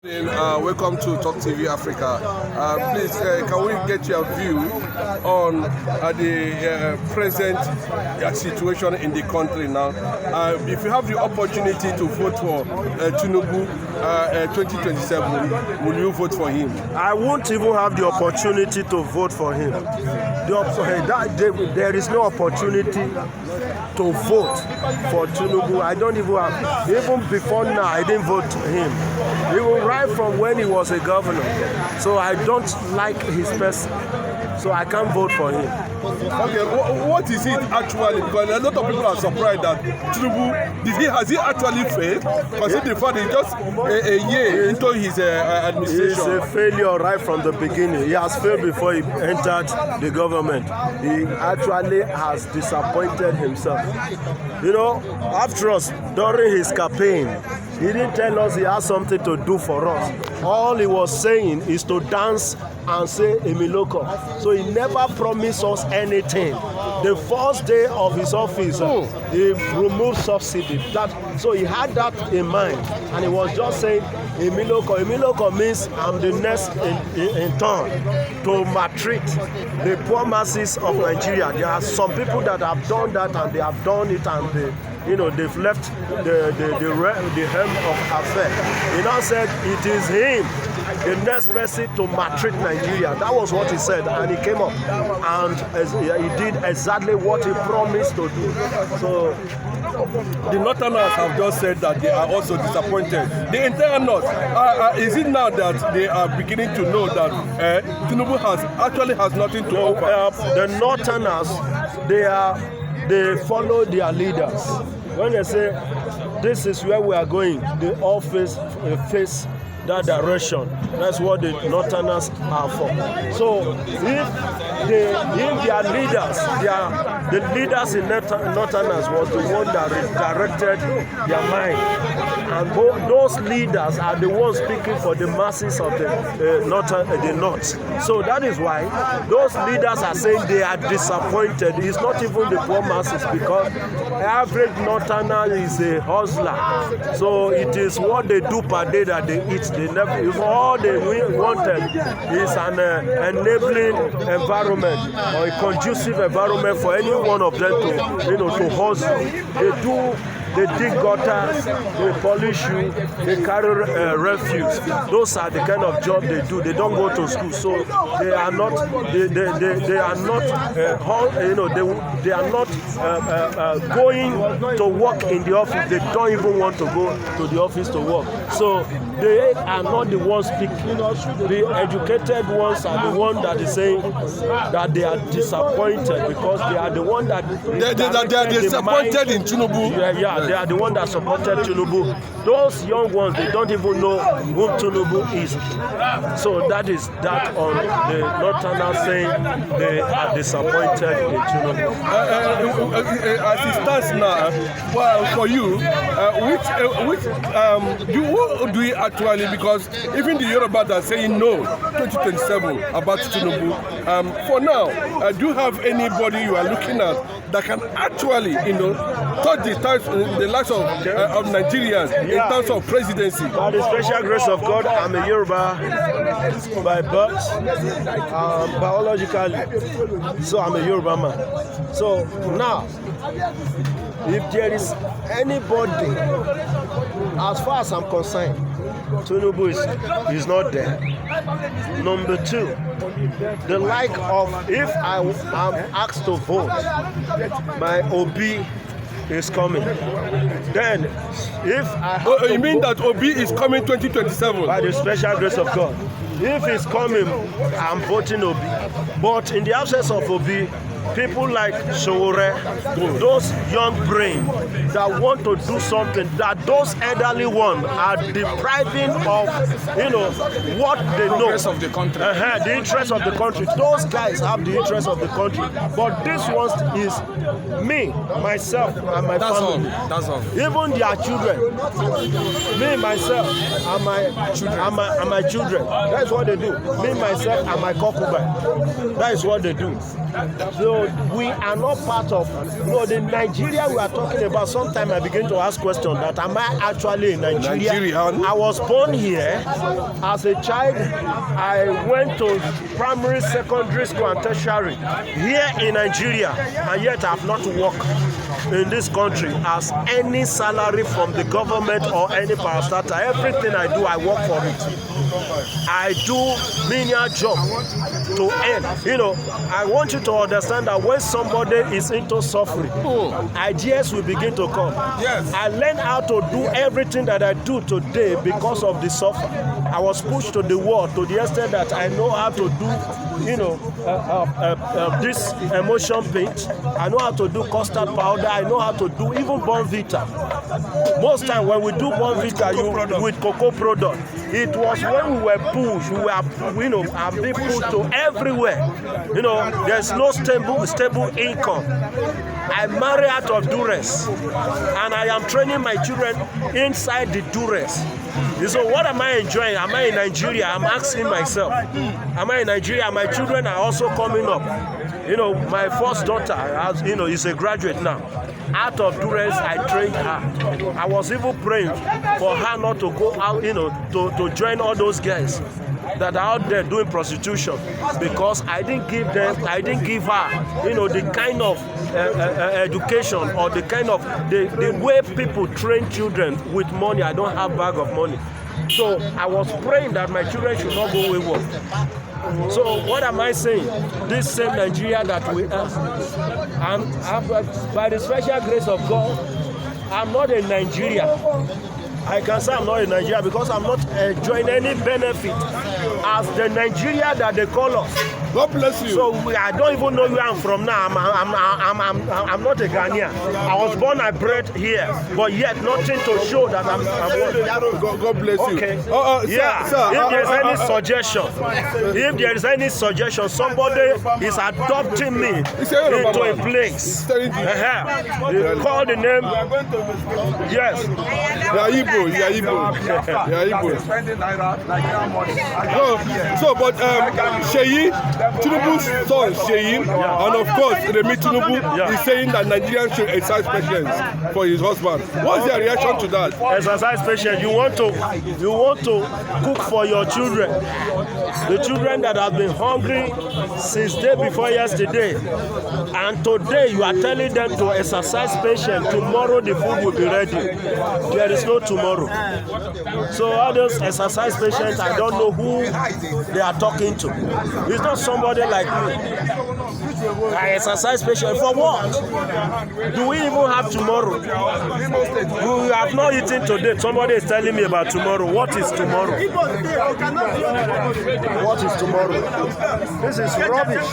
Welcome to Talk TV Africa. Please, can we get your view on the present situation in the country now? If you have the opportunity to vote for Tinubu 2027, will you vote for him? I won't even have the opportunity to vote for him. There is no opportunity to vote for Tinubu. I don't even have, even before now, I didn't vote him. Even right from when he was a governor. So I don't like his person. So I can't vote for him. Okay, what is it actually? Because a lot of people are surprised that Tinubu, has he actually failed? Considering the fact he's just a year into his administration. He's a failure right from the beginning. He has failed before he entered the government. He actually has disappointed himself. You know, after us, during his campaign, he didn't tell us he has something to do for us. All he was saying is to dance and say Emiloko. So he never promised us anything. The first day of his office, he removed subsidy. So he had that in mind, and he was just saying Emiloko. Emiloko means I'm the next in turn to maltreat the poor masses of Nigeria. There are some people that have done that, and they have done it, and they've left the helm of affair. He now said it is him, the next person to maltreat Nigeria. That was what he said, and he came up and he did exactly what he promised to do. So the Northerners have just said that they are also disappointed. The entire North, is it now that they are beginning to know that Tinubu has nothing to offer? The Northerners, they follow their leaders. When they say this is where we are going, they all face that direction. That's what the Northerners are for. So if their leaders, the leaders in Northerners was the one that directed their mind, and those leaders are the ones speaking for the masses of the North. So that is why those leaders are saying they are disappointed. It's not even the poor masses, because average Northerner is a hustler. So it is what they do per day that they eat. If all they wanted is an enabling environment or a conducive environment for any one of them to hustle. They dig gutters, they polish you, they carry refuse. Those are the kind of job they do. They don't go to school, so they are not. They are not. They are not going to work in the office. They don't even want to go to the office to work. So they are not the ones speaking. The educated ones are the ones that is saying that they are disappointed, because they are the one that they are disappointed in Tinubu. Yeah. They are the one that supported Tinubu. Those young ones, they don't even know who Tinubu is. So that is that on the Northerners saying they are disappointed in Tinubu. As it stands now, well, for you, who do you actually, because even the Yoruba are saying no 2027 about Tinubu. For now, do you have anybody you are looking at that can actually, touch the lives of Nigerians in terms of presidency? By the special grace of God, I'm a Yoruba by birth, biologically, so I'm a Yoruba man. So now, if there is anybody, as far as I'm concerned, Tinubu is not there. Number two, the like of, if I am asked to vote, my OB is coming. Then, if I have you mean that OB is coming 2027? By the special grace of God. If he's coming, I'm voting OB. But in the absence of OB, people like Showore, those young brains that want to do something that those elderly ones are depriving of, what they know. The interest of the country. The interest of the country. Those guys have the interest of the country. But this one is me, myself, and my family. That's all. Even their children. Me, myself, and my children. That's what they do. Me, myself, and my concubine. That is what they do. So we are not part of, the Nigeria we are talking about. Sometimes I begin to ask questions that am I actually in Nigeria? Nigerian. I was born here as a child. I went to primary, secondary school and tertiary here in Nigeria, and yet I have not worked in this country as any salary from the government or any parastatal. Everything I do, I work for it. I do menial job to earn. I want you to understand that when somebody is into suffering, ideas will begin to come. Yes. I learned how to do everything that I do today because of the suffering. I was pushed to the wall to the extent that I know how to do, this emulsion paint. I know how to do custard powder. I know how to do even Bonvita. Most time when we do Bonvita with cocoa product, it was when we were pushed, we were being pushed to everywhere. There's no stable income. I marry out of duress, and I am training my children inside the duress. So what am I enjoying? Am I in Nigeria? I'm asking myself. Am I in Nigeria? My children are also coming up. My first daughter, is a graduate now. Out of duress, I trained her. I was even praying for her not to go out, to join all those guys that are out there doing prostitution, because I didn't give her, the kind of education or the kind of the way people train children with money. I don't have bag of money. So I was praying that my children should not go wayward. So what am I saying? This same Nigeria that we are, by the special grace of God, I'm not in Nigeria. I can say I'm not in Nigeria because I'm not enjoying any benefit as the Nigeria that they call us. God bless you. So I don't even know where I'm from now. I'm not a Ghanaian. I was born and bred here, but yet nothing to show that I'm God bless you. Okay. Sir, if there's any suggestion, somebody is adopting me into a place. You call the name. Yes. You are Igbo. But Sheyi, Tinubu's son Sheyi, and of course Remi Tinubu is saying that Nigerians should exercise patience for his husband. What's your reaction to that? Exercise patience. You want to cook for your children, the children that have been hungry since day before yesterday, and today you are telling them to exercise patience. Tomorrow the food will be ready. There is no tomorrow. So all those exercise patience, I don't know who they are talking to. It's not somebody like me. I exercise patience for what? Do we even have tomorrow? We have not eaten today. Somebody is telling me about tomorrow. What is tomorrow? What is tomorrow? This is rubbish.